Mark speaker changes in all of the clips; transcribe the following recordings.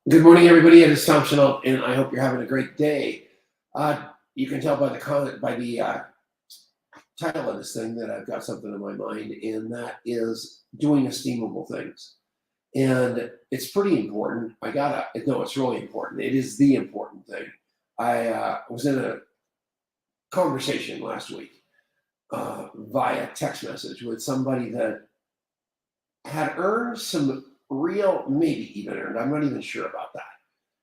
Speaker 1: Good morning, everybody. It is Tom Chenault, and I hope you're having a great day. You can tell by the title of this thing that I've got something in my mind, and that is doing esteemable things. And it's pretty important. No, it's really important. It is the important thing. I was in a conversation last week via text message with somebody that had earned some real, maybe even earned, I'm not even sure about that,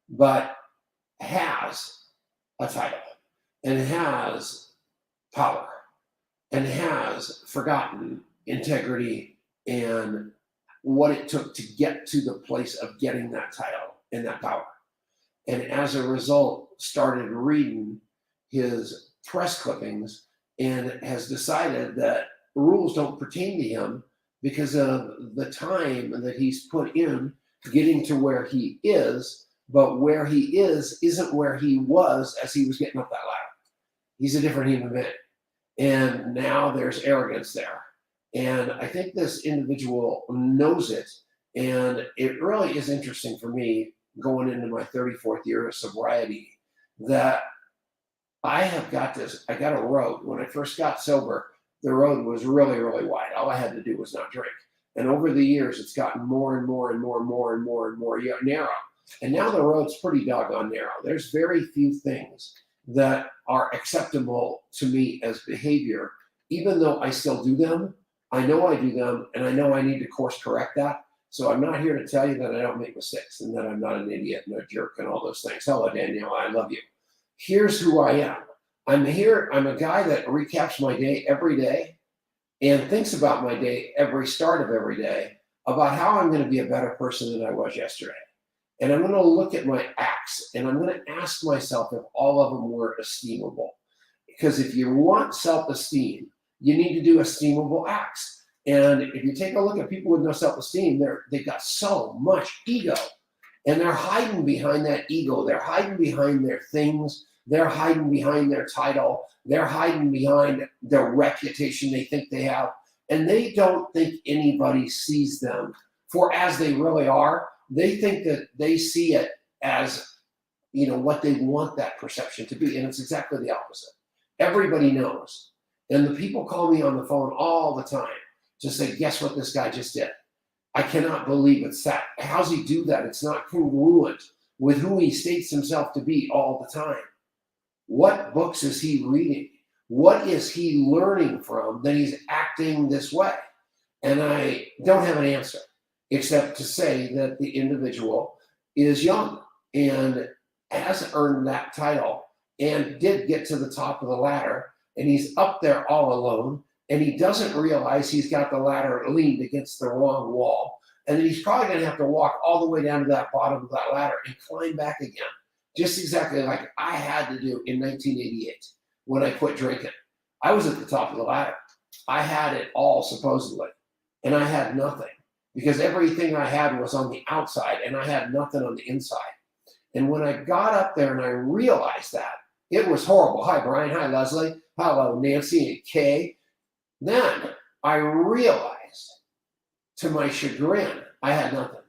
Speaker 1: but has a title and has power and has forgotten integrity and what it took to get to the place of getting that title and that power. And as a result, started reading his press clippings and has decided that rules don't pertain to him because of the time that he's put in getting to where he is, but where he is isn't where he was as he was getting up that ladder. He's a different human being. And now there's arrogance there. And I think this individual knows it. And it really is interesting for me going into my 34th year of sobriety that I got a road. When I first got sober, the road was really, really wide. All I had to do was not drink. And over the years, it's gotten more and more and more and more and more and more narrow. And now the road's pretty doggone narrow. There's very few things that are acceptable to me as behavior, even though I still do them. I know I do them, and I know I need to course correct that. So I'm not here to tell you that I don't make mistakes and that I'm not an idiot and a jerk and all those things. Hello, Danielle. I love you. Here's who I am. I'm a guy that recaps my day every day and thinks about my day every start of every day about how I'm going to be a better person than I was yesterday. And I'm going to look at my acts and I'm going to ask myself if all of them were esteemable. Because if you want self-esteem, you need to do esteemable acts. And if you take a look at people with no self-esteem, they've got so much ego. And they're hiding behind that ego. They're hiding behind their things. They're hiding behind their title. They're hiding behind their reputation they think they have. And they don't think anybody sees them for as they really are. They think that they see it as, what they want that perception to be. And it's exactly the opposite. Everybody knows. And the people call me on the phone all the time to say, guess what this guy just did? I cannot believe it's that. How's he do that? It's not congruent with who he states himself to be all the time. What books is he reading? What is he learning from that he's acting this way? And I don't have an answer except to say that the individual is young and has earned that title and did get to the top of the ladder, and he's up there all alone, and he doesn't realize he's got the ladder leaned against the wrong wall, and then he's probably going to have to walk all the way down to that bottom of that ladder and climb back again, just exactly like I had to do in 1988 when I quit drinking. I was at the top of the ladder. I had it all, supposedly, and I had nothing because everything I had was on the outside, and I had nothing on the inside. And when I got up there and I realized that, it was horrible. Hi, Brian. Hi, Leslie. Hello, Nancy and Kay. Then I realized, to my chagrin, I had nothing.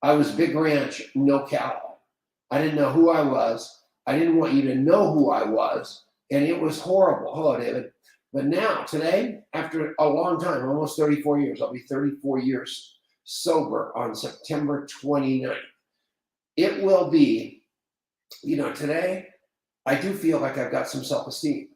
Speaker 1: I was big ranch, no cattle. I didn't know who I was. I didn't want you to know who I was. And it was horrible. Hello, David. But now, today, after a long time, almost 34 years, I'll be 34 years sober on September 29th. It will be, today, I do feel like I've got some self-esteem.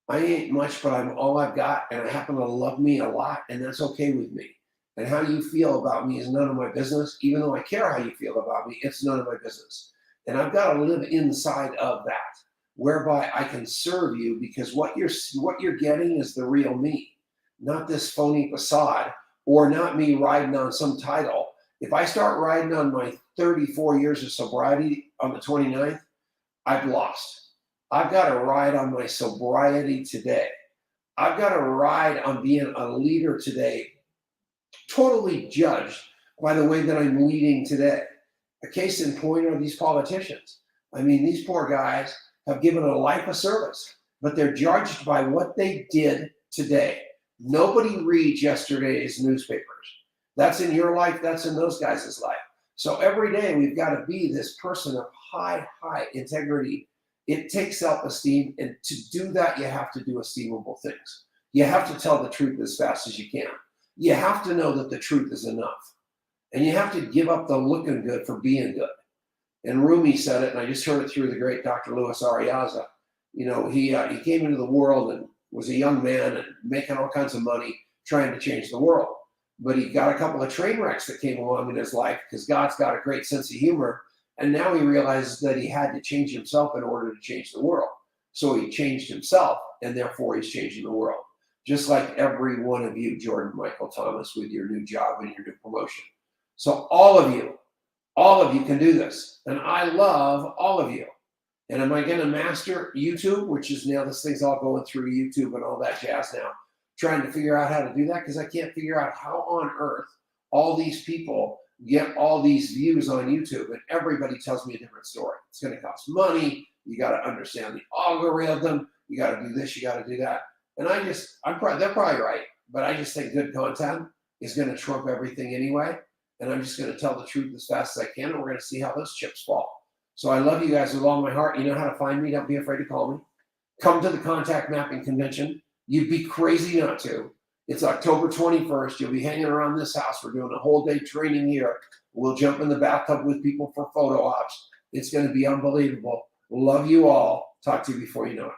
Speaker 1: I ain't much, but I'm all I've got, and I happen to love me a lot, and that's okay with me. And how you feel about me is none of my business. Even though I care how you feel about me, it's none of my business. And I've got to live inside of that, whereby I can serve you, because what you're getting is the real me, not this phony facade, or not me riding on some title. If I start riding on my 34 years of sobriety on the 29th, I've lost. I've got to ride on my sobriety today. I've got to ride on being a leader today, totally judged by the way that I'm leading today. A case in point are these politicians. I mean, these poor guys have given a life of service, but they're judged by what they did today. Nobody reads yesterday's newspapers. That's in your life. That's in those guys' life. So every day we've got to be this person of high integrity. It takes self-esteem, and to do that, you have to do esteemable things. You have to tell the truth as fast as you can. You have to know that the truth is enough. And you have to give up the looking good for being good. And Rumi said it, and I just heard it through the great Dr. Louis Ariaza. You know, he came into the world and was a young man and making all kinds of money trying to change the world. But he got a couple of train wrecks that came along in his life because God's got a great sense of humor. And now he realizes that he had to change himself in order to change the world. So he changed himself, and therefore he's changing the world. Just like every one of you, Jordan Michael Thomas, with your new job and your new promotion. So all of you can do this. And I love all of you. And am I going to master YouTube, which is now this thing's all going through YouTube and all that jazz now, trying to figure out how to do that because I can't figure out how on earth all these people get all these views on YouTube, and everybody tells me a different story. It's going to cost money. You got to understand the algorithm. You got to do this. You got to do that. And they're probably right, but I just think good content is going to trump everything anyway. And I'm just going to tell the truth as fast as I can, and we're going to see how those chips fall. So I love you guys with all my heart. You know how to find me. Don't be afraid to call me. Come to the Contact Mapping Convention. You'd be crazy not to. It's October 21st. You'll be hanging around this house. We're doing a whole day training here. We'll jump in the bathtub with people for photo ops. It's going to be unbelievable. Love you all. Talk to you before you know it.